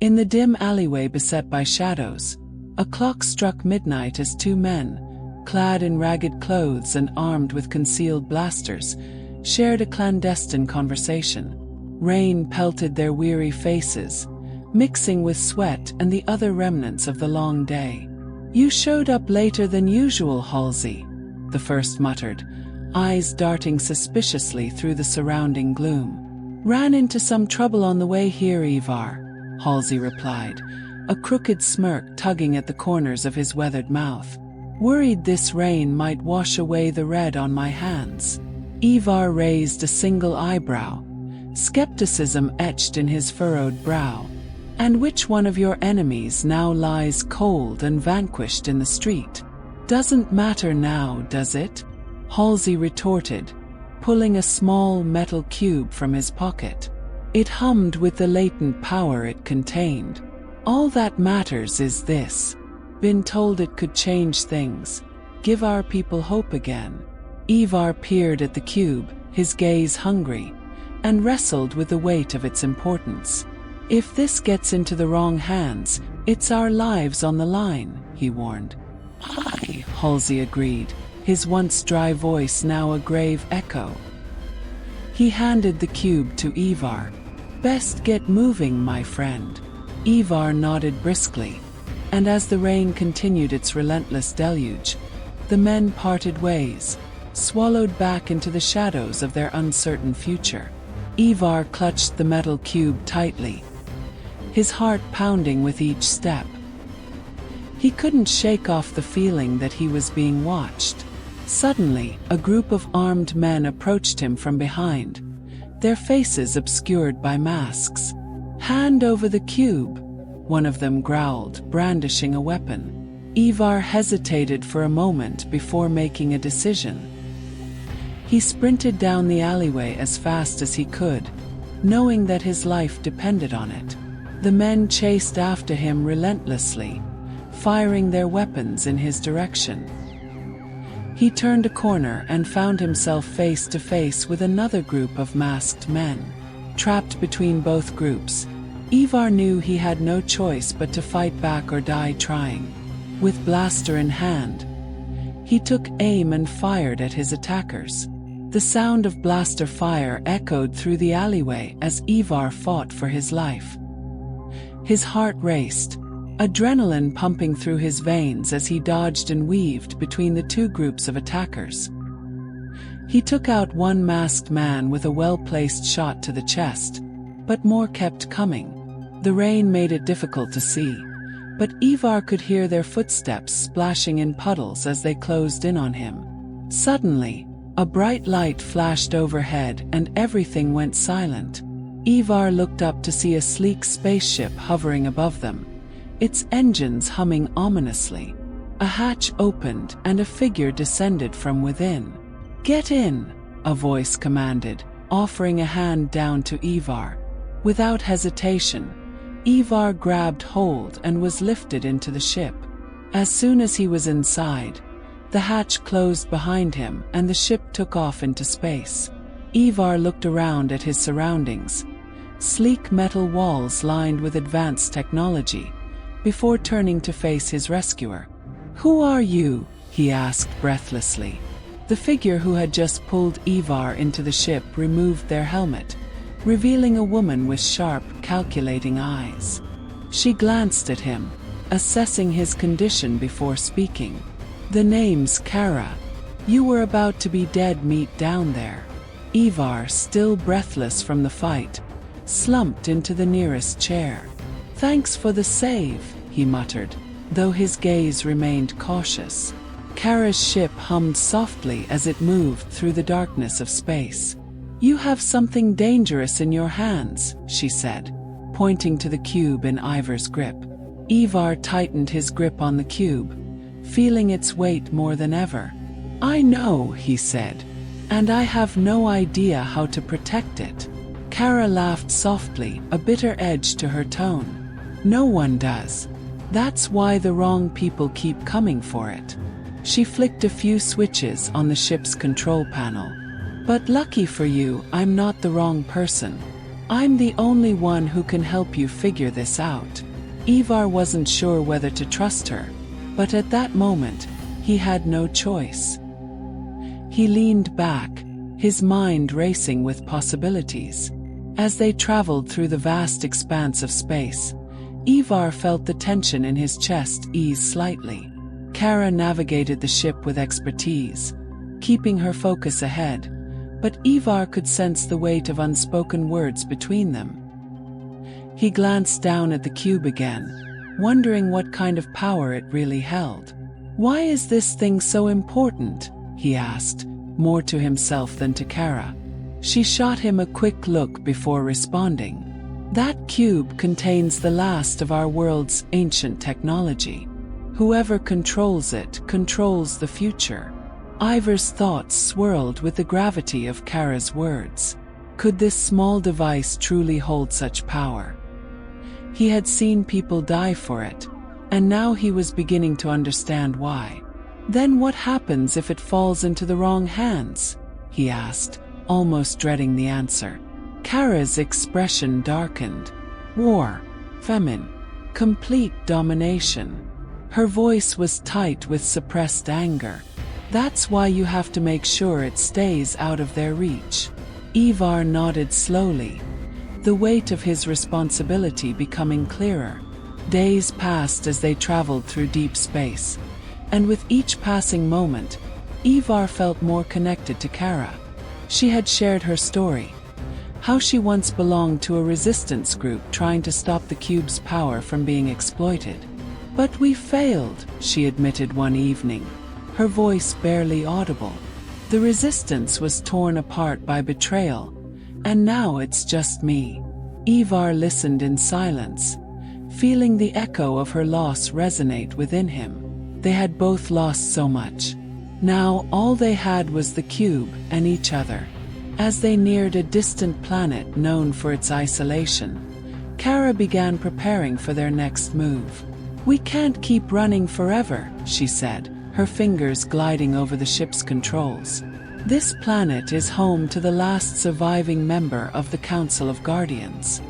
In the dim alleyway beset by shadows, a clock struck midnight as two men, clad in ragged clothes and armed with concealed blasters, shared a clandestine conversation. Rain pelted their weary faces, mixing with sweat and the other remnants of the long day. "You showed up later than usual, Halsey," the first muttered, eyes darting suspiciously through the surrounding gloom. "Ran into some trouble on the way here, Ivar," Halsey replied, a crooked smirk tugging at the corners of his weathered mouth. "Worried this rain might wash away the red on my hands." Ivar raised a single eyebrow, skepticism etched in his furrowed brow. "And which one of your enemies now lies cold and vanquished in the street? Doesn't matter now, does it?" Halsey retorted, pulling a small metal cube from his pocket. It hummed with the latent power it contained. "All that matters is this. Been told it could change things, give our people hope again." Ivar peered at the cube, his gaze hungry, and wrestled with the weight of its importance. "If this gets into the wrong hands, it's our lives on the line," he warned. "Aye," Halsey agreed, his once dry voice now a grave echo. He handed the cube to Ivar. "Best get moving, my friend." Ivar nodded briskly, and as the rain continued its relentless deluge, the men parted ways, swallowed back into the shadows of their uncertain future. Ivar clutched the metal cube tightly, his heart pounding with each step. He couldn't shake off the feeling that he was being watched. Suddenly, a group of armed men approached him from behind, their faces obscured by masks. "Hand over the cube," one of them growled, brandishing a weapon. Ivar hesitated for a moment before making a decision. He sprinted down the alleyway as fast as he could, knowing that his life depended on it. The men chased after him relentlessly, firing their weapons in his direction. He turned a corner and found himself face to face with another group of masked men. Trapped between both groups, Ivar knew he had no choice but to fight back or die trying. With blaster in hand, he took aim and fired at his attackers. The sound of blaster fire echoed through the alleyway as Ivar fought for his life. His heart raced, adrenaline pumping through his veins as he dodged and weaved between the two groups of attackers. He took out one masked man with a well-placed shot to the chest, but more kept coming. The rain made it difficult to see, but Ivar could hear their footsteps splashing in puddles as they closed in on him. Suddenly, a bright light flashed overhead and everything went silent. Ivar looked up to see a sleek spaceship hovering above them, its engines humming ominously. A hatch opened and a figure descended from within. "Get in," a voice commanded, offering a hand down to Ivar. Without hesitation, Ivar grabbed hold and was lifted into the ship. As soon as he was inside, the hatch closed behind him and the ship took off into space. Ivar looked around at his surroundings, sleek metal walls lined with advanced technology, before turning to face his rescuer. "Who are you?" he asked breathlessly. The figure who had just pulled Ivar into the ship removed their helmet, revealing a woman with sharp, calculating eyes. She glanced at him, assessing his condition before speaking. "The name's Kara. You were about to be dead meat down there." Ivar, still breathless from the fight, slumped into the nearest chair. "Thanks for the save," he muttered, though his gaze remained cautious. Kara's ship hummed softly as it moved through the darkness of space. "You have something dangerous in your hands," she said, pointing to the cube in Ivar's grip. Ivar tightened his grip on the cube, feeling its weight more than ever. "I know," he said, "and I have no idea how to protect it." Kara laughed softly, a bitter edge to her tone. "No one does. That's why the wrong people keep coming for it." She flicked a few switches on the ship's control panel. "But lucky for you, I'm not the wrong person." I'm the only one who can help you figure this out. Ivar wasn't sure whether to trust her, but at that moment, he had no choice. He leaned back, his mind racing with possibilities. As they traveled through the vast expanse of space, Ivar felt the tension in his chest ease slightly. Kara navigated the ship with expertise, keeping her focus ahead, but Ivar could sense the weight of unspoken words between them. He glanced down at the cube again, wondering what kind of power it really held. "Why is this thing so important?" he asked, more to himself than to Kara. She shot him a quick look before responding. "That cube contains the last of our world's ancient technology. Whoever controls it controls the future." Ivar's thoughts swirled with the gravity of Kara's words. Could this small device truly hold such power? He had seen people die for it, and now he was beginning to understand why. "Then what happens if it falls into the wrong hands?" he asked, almost dreading the answer. Kara's expression darkened. "War, famine, complete domination." Her voice was tight with suppressed anger. "That's why you have to make sure it stays out of their reach." Ivar nodded slowly, the weight of his responsibility becoming clearer. Days passed as they traveled through deep space, and with each passing moment, Ivar felt more connected to Kara. She had shared her story, how she once belonged to a resistance group trying to stop the cube's power from being exploited. "But we failed," she admitted one evening, her voice barely audible. "The resistance was torn apart by betrayal, and now it's just me." Ivar listened in silence, feeling the echo of her loss resonate within him. They had both lost so much. Now all they had was the cube and each other. As they neared a distant planet known for its isolation, Kara began preparing for their next move. "We can't keep running forever," she said, her fingers gliding over the ship's controls. "This planet is home to the last surviving member of the Council of Guardians.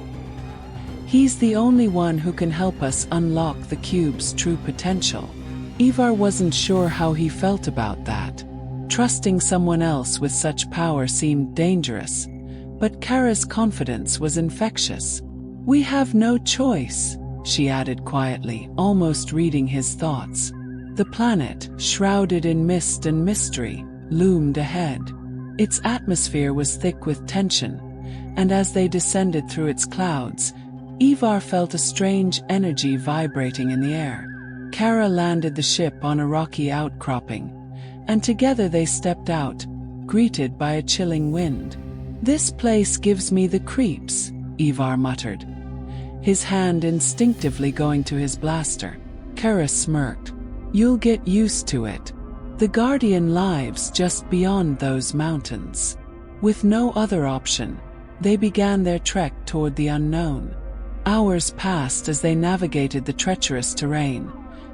He's the only one who can help us unlock the cube's true potential." Ivar wasn't sure how he felt about that. Trusting someone else with such power seemed dangerous, but Kara's confidence was infectious. "We have no choice," she added quietly, almost reading his thoughts. The planet, shrouded in mist and mystery, loomed ahead. Its atmosphere was thick with tension, and as they descended through its clouds, Ivar felt a strange energy vibrating in the air. Kara landed the ship on a rocky outcropping, and together they stepped out, greeted by a chilling wind. "This place gives me the creeps," Ivar muttered, his hand instinctively going to his blaster. Kara smirked. "You'll get used to it. The Guardian lives just beyond those mountains." With no other option, they began their trek toward the unknown. Hours passed as they navigated the treacherous terrain,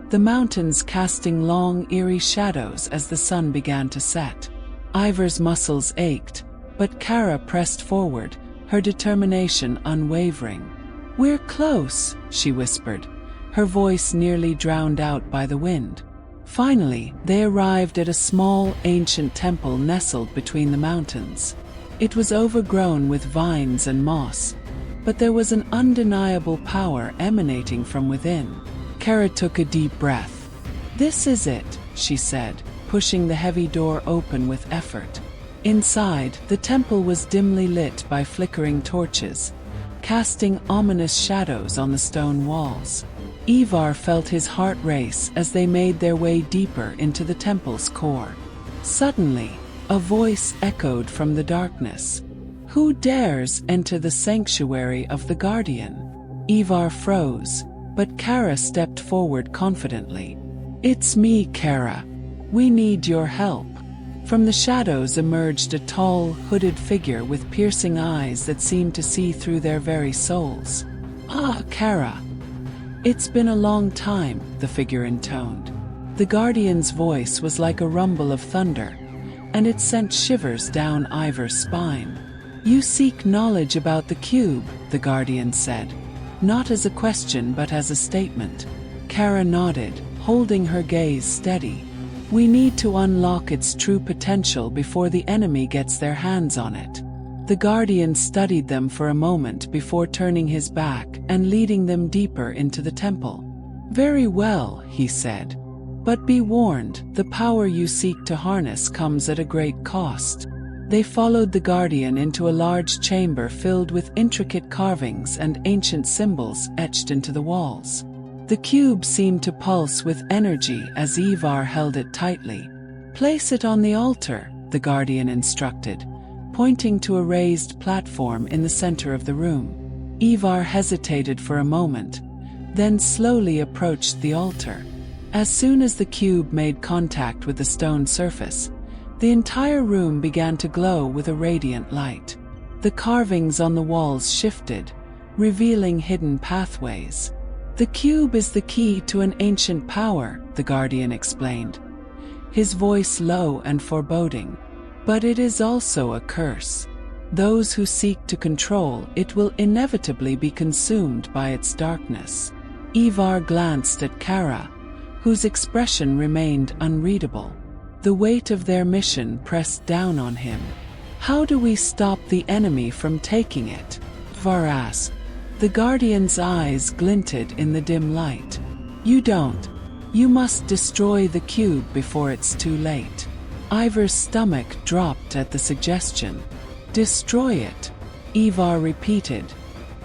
the mountains casting long, eerie shadows as the sun began to set. Ivar's muscles ached, but Kara pressed forward, her determination unwavering. "We're close," she whispered, her voice nearly drowned out by the wind. Finally, they arrived at a small, ancient temple nestled between the mountains. It was overgrown with vines and moss, but there was an undeniable power emanating from within. Kara took a deep breath. "This is it," she said, pushing the heavy door open with effort. Inside, the temple was dimly lit by flickering torches, casting ominous shadows on the stone walls. Ivar felt his heart race as they made their way deeper into the temple's core. Suddenly, a voice echoed from the darkness. "Who dares enter the sanctuary of the Guardian?" Ivar froze, but Kara stepped forward confidently. "It's me, Kara. We need your help." From the shadows emerged a tall, hooded figure with piercing eyes that seemed to see through their very souls. "Ah, Kara. It's been a long time," the figure intoned. The Guardian's voice was like a rumble of thunder, and it sent shivers down Ivar's spine. You seek knowledge about the cube, the Guardian said. Not as a question but as a statement. Kara nodded, holding her gaze steady. We need to unlock its true potential before the enemy gets their hands on it. The Guardian studied them for a moment before turning his back and leading them deeper into the temple. Very well, he said. But be warned, the power you seek to harness comes at a great cost. They followed the Guardian into a large chamber filled with intricate carvings and ancient symbols etched into the walls. The cube seemed to pulse with energy as Ivar held it tightly. Place it on the altar, the Guardian instructed, pointing to a raised platform in the center of the room. Ivar hesitated for a moment, then slowly approached the altar. As soon as the cube made contact with the stone surface, the entire room began to glow with a radiant light. The carvings on the walls shifted, revealing hidden pathways. The cube is the key to an ancient power, the Guardian explained, his voice low and foreboding. But it is also a curse. Those who seek to control it will inevitably be consumed by its darkness. Ivar glanced at Kara, whose expression remained unreadable. The weight of their mission pressed down on him. How do we stop the enemy from taking it? Ivar asked. The Guardian's eyes glinted in the dim light. You don't. You must destroy the cube before it's too late. Ivar's stomach dropped at the suggestion. Destroy it, Ivar repeated,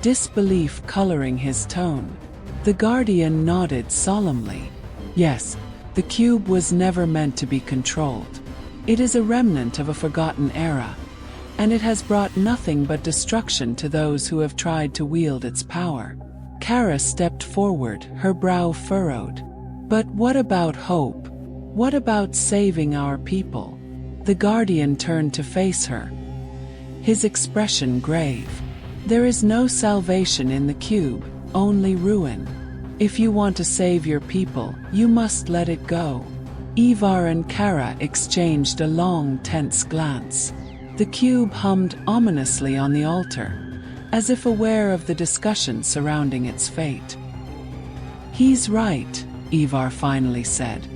disbelief coloring his tone. The Guardian nodded solemnly. Yes, the cube was never meant to be controlled. It is a remnant of a forgotten era, and it has brought nothing but destruction to those who have tried to wield its power. Kara stepped forward, her brow furrowed. But what about hope? What about saving our people? The Guardian turned to face her, his expression grave. There is no salvation in the cube, only ruin. If you want to save your people, you must let it go. Ivar and Kara exchanged a long, tense glance. The cube hummed ominously on the altar, as if aware of the discussion surrounding its fate. He's right, Ivar finally said,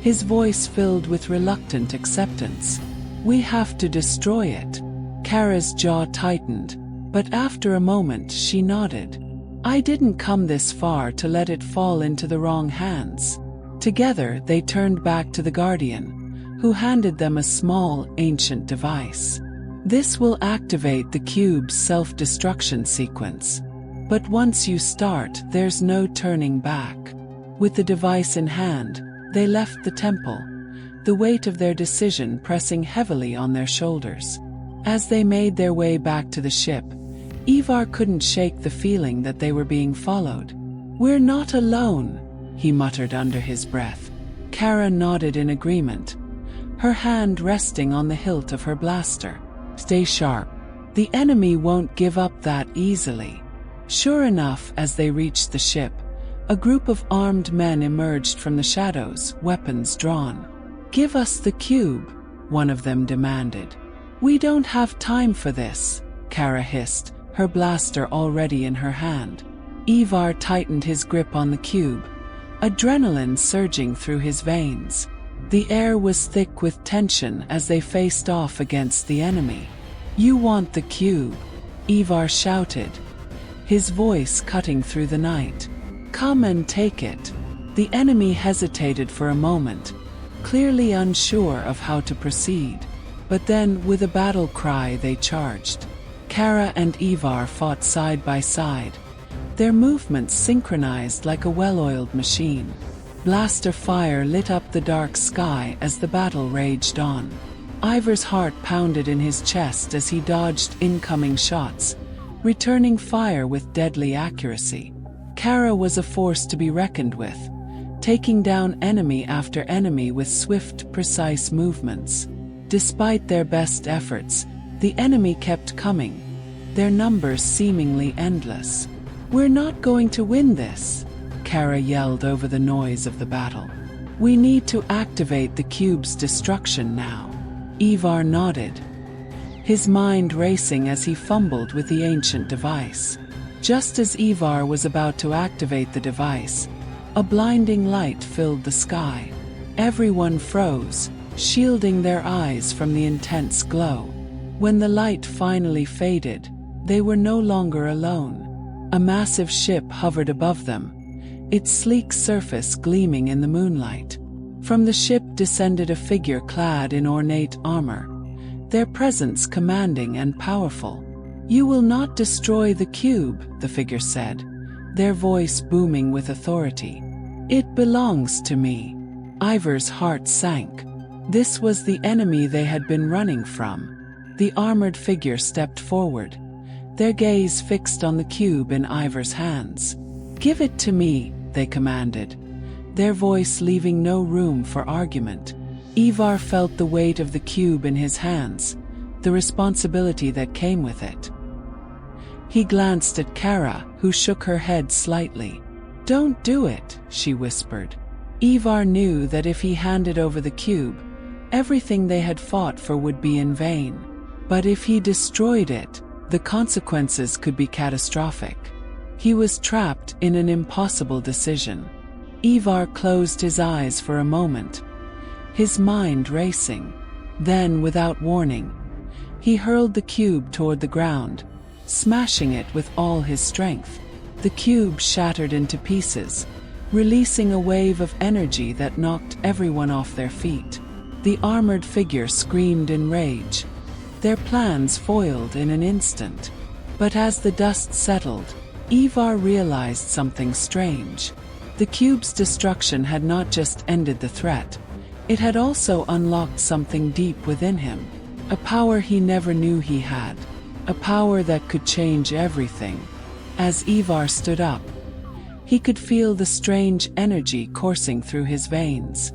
his voice filled with reluctant acceptance. We have to destroy it. Kara's jaw tightened, but after a moment she nodded. I didn't come this far to let it fall into the wrong hands. Together they turned back to the Guardian, who handed them a small, ancient device. This will activate the cube's self-destruction sequence. But once you start, there's no turning back. With the device in hand, they left the temple, the weight of their decision pressing heavily on their shoulders. As they made their way back to the ship, Ivar couldn't shake the feeling that they were being followed. We're not alone, he muttered under his breath. Kara nodded in agreement, her hand resting on the hilt of her blaster. Stay sharp. The enemy won't give up that easily. Sure enough, as they reached the ship, a group of armed men emerged from the shadows, weapons drawn. Give us the cube, one of them demanded. We don't have time for this, Kara hissed, her blaster already in her hand. Ivar tightened his grip on the cube, adrenaline surging through his veins. The air was thick with tension as they faced off against the enemy. You want the cube, Ivar shouted, his voice cutting through the night. Come and take it. The enemy hesitated for a moment, clearly unsure of how to proceed. But then, with a battle cry, they charged. Kara and Ivar fought side by side, their movements synchronized like a well-oiled machine. Blaster fire lit up the dark sky as the battle raged on. Ivar's heart pounded in his chest as he dodged incoming shots, returning fire with deadly accuracy. Kara was a force to be reckoned with, taking down enemy after enemy with swift, precise movements. Despite their best efforts, the enemy kept coming, their numbers seemingly endless. We're not going to win this, Kara yelled over the noise of the battle. We need to activate the cube's destruction now. Ivar nodded, his mind racing as he fumbled with the ancient device. Just as Ivar was about to activate the device, a blinding light filled the sky. Everyone froze, shielding their eyes from the intense glow. When the light finally faded, they were no longer alone. A massive ship hovered above them, its sleek surface gleaming in the moonlight. From the ship descended a figure clad in ornate armor, their presence commanding and powerful. "You will not destroy the cube," the figure said, their voice booming with authority. "It belongs to me." Ivar's heart sank. This was the enemy they had been running from. The armored figure stepped forward, their gaze fixed on the cube in Ivar's hands. "Give it to me," they commanded, their voice leaving no room for argument. Ivar felt the weight of the cube in his hands, the responsibility that came with it. He glanced at Kara, who shook her head slightly. "Don't do it," she whispered. Ivar knew that if he handed over the cube, everything they had fought for would be in vain. But if he destroyed it, the consequences could be catastrophic. He was trapped in an impossible decision. Ivar closed his eyes for a moment, his mind racing. Then, without warning, he hurled the cube toward the ground, smashing it with all his strength. The cube shattered into pieces, releasing a wave of energy that knocked everyone off their feet. The armored figure screamed in rage, their plans foiled in an instant. But as the dust settled, Ivar realized something strange. The cube's destruction had not just ended the threat, it had also unlocked something deep within him, a power he never knew he had, a power that could change everything. As Ivar stood up, he could feel the strange energy coursing through his veins.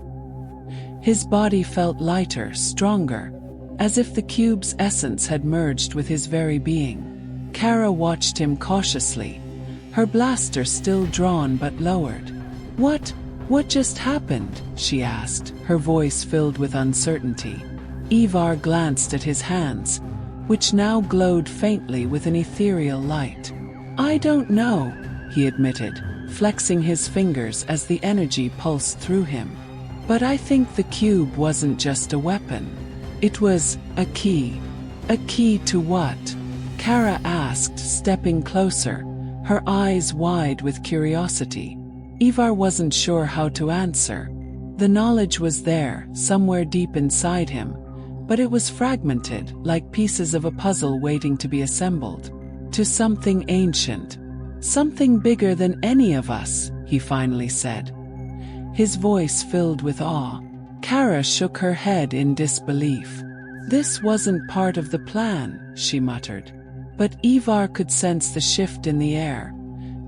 His body felt lighter, stronger, as if the cube's essence had merged with his very being. Kara watched him cautiously, her blaster still drawn but lowered. What just happened?" she asked, her voice filled with uncertainty. Ivar glanced at his hands, which now glowed faintly with an ethereal light. "I don't know," he admitted, flexing his fingers as the energy pulsed through him. "But I think the cube wasn't just a weapon. It was a key." "A key to what?" Kara asked, stepping closer, her eyes wide with curiosity. Ivar wasn't sure how to answer. The knowledge was there, somewhere deep inside him, but it was fragmented, like pieces of a puzzle waiting to be assembled. "To something ancient. Something bigger than any of us," he finally said, his voice filled with awe. Kara shook her head in disbelief. "This wasn't part of the plan," she muttered. But Ivar could sense the shift in the air,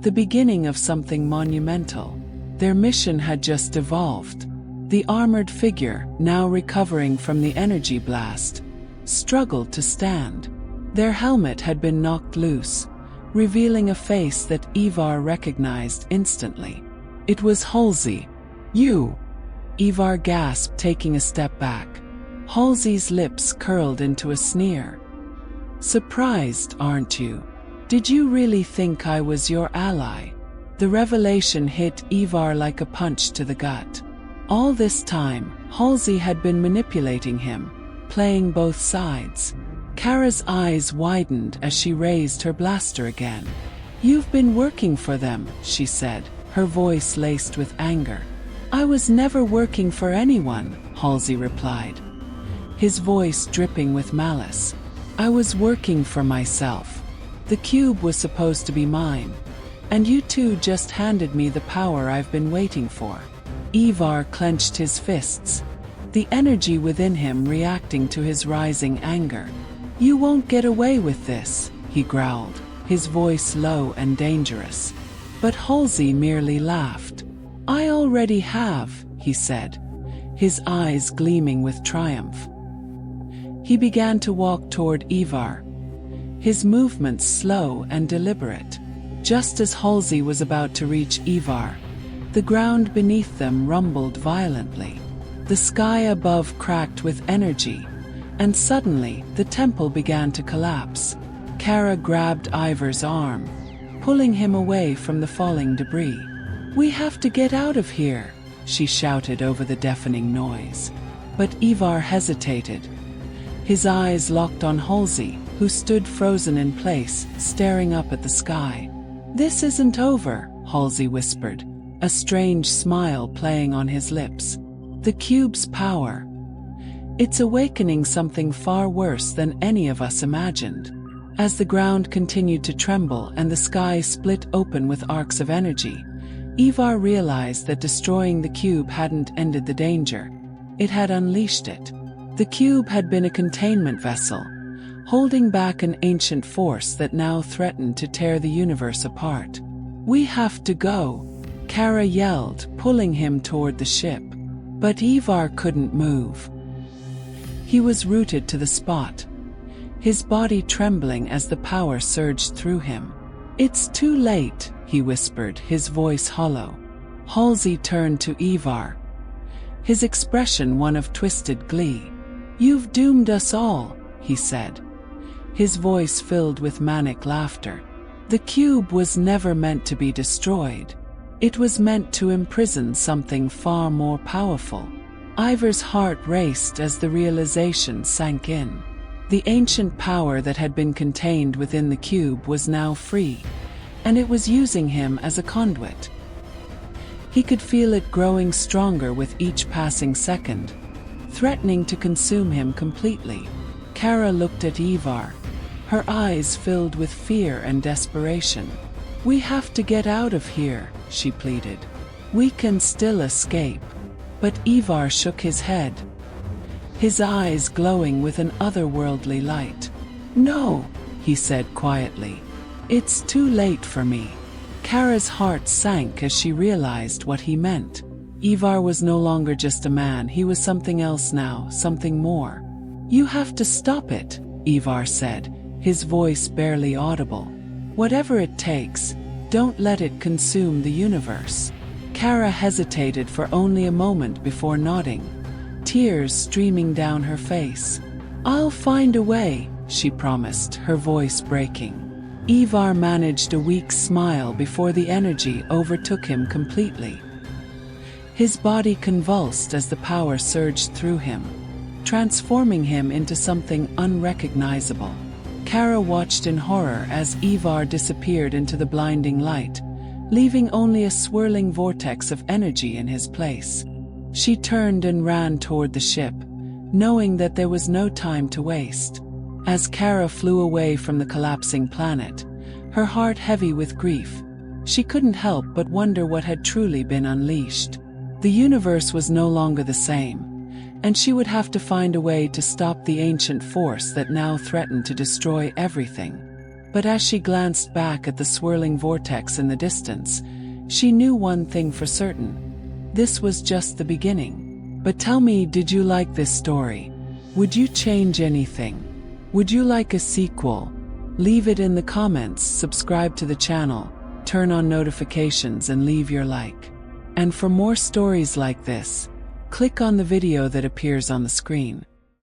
the beginning of something monumental. Their mission had just evolved. The armored figure, now recovering from the energy blast, struggled to stand. Their helmet had been knocked loose, revealing a face that Ivar recognized instantly. It was Halsey. "You!" Ivar gasped, taking a step back. Halsey's lips curled into a sneer. "Surprised, aren't you? Did you really think I was your ally?" The revelation hit Ivar like a punch to the gut. All this time, Halsey had been manipulating him, playing both sides. Kara's eyes widened as she raised her blaster again. "You've been working for them," she said, her voice laced with anger. "I was never working for anyone," Halsey replied, his voice dripping with malice. "I was working for myself. The cube was supposed to be mine, and you two just handed me the power I've been waiting for." Ivar clenched his fists, the energy within him reacting to his rising anger. "You won't get away with this," he growled, his voice low and dangerous. But Halsey merely laughed. "I already have," he said, his eyes gleaming with triumph. He began to walk toward Ivar, his movements slow and deliberate. Just as Halsey was about to reach Ivar, the ground beneath them rumbled violently. The sky above cracked with energy, and suddenly, the temple began to collapse. Kara grabbed Ivar's arm, pulling him away from the falling debris. "We have to get out of here," she shouted over the deafening noise. But Ivar hesitated. His eyes locked on Halsey, who stood frozen in place, staring up at the sky. "This isn't over," Halsey whispered, a strange smile playing on his lips. "The cube's power. It's awakening something far worse than any of us imagined." As the ground continued to tremble and the sky split open with arcs of energy, Ivar realized that destroying the cube hadn't ended the danger. It had unleashed it. The cube had been a containment vessel, holding back an ancient force that now threatened to tear the universe apart. "We have to go," Kara yelled, pulling him toward the ship. But Ivar couldn't move. He was rooted to the spot, his body trembling as the power surged through him. "It's too late," he whispered, his voice hollow. Halsey turned to Ivar, his expression one of twisted glee. "You've doomed us all," he said, his voice filled with manic laughter. "The cube was never meant to be destroyed. It was meant to imprison something far more powerful." Ivar's heart raced as the realization sank in. The ancient power that had been contained within the cube was now free, and it was using him as a conduit. He could feel it growing stronger with each passing second, threatening to consume him completely. Kara looked at Ivar, her eyes filled with fear and desperation. "We have to get out of here," she pleaded. "We can still escape." But Ivar shook his head, his eyes glowing with an otherworldly light. "No," he said quietly. "It's too late for me." Kara's heart sank as she realized what he meant. Ivar was no longer just a man, he was something else now, something more. "You have to stop it," Ivar said, his voice barely audible. "Whatever it takes, don't let it consume the universe." Kara hesitated for only a moment before nodding, tears streaming down her face. "I'll find a way," she promised, her voice breaking. Ivar managed a weak smile before the energy overtook him completely. His body convulsed as the power surged through him, transforming him into something unrecognizable. Kara watched in horror as Ivar disappeared into the blinding light, leaving only a swirling vortex of energy in his place. She turned and ran toward the ship, knowing that there was no time to waste. As Kara flew away from the collapsing planet, her heart heavy with grief, she couldn't help but wonder what had truly been unleashed. The universe was no longer the same, and she would have to find a way to stop the ancient force that now threatened to destroy everything. But as she glanced back at the swirling vortex in the distance, she knew one thing for certain: this was just the beginning. But tell me, did you like this story? Would you change anything? Would you like a sequel? Leave it in the comments, subscribe to the channel, turn on notifications and leave your like. And for more stories like this, click on the video that appears on the screen.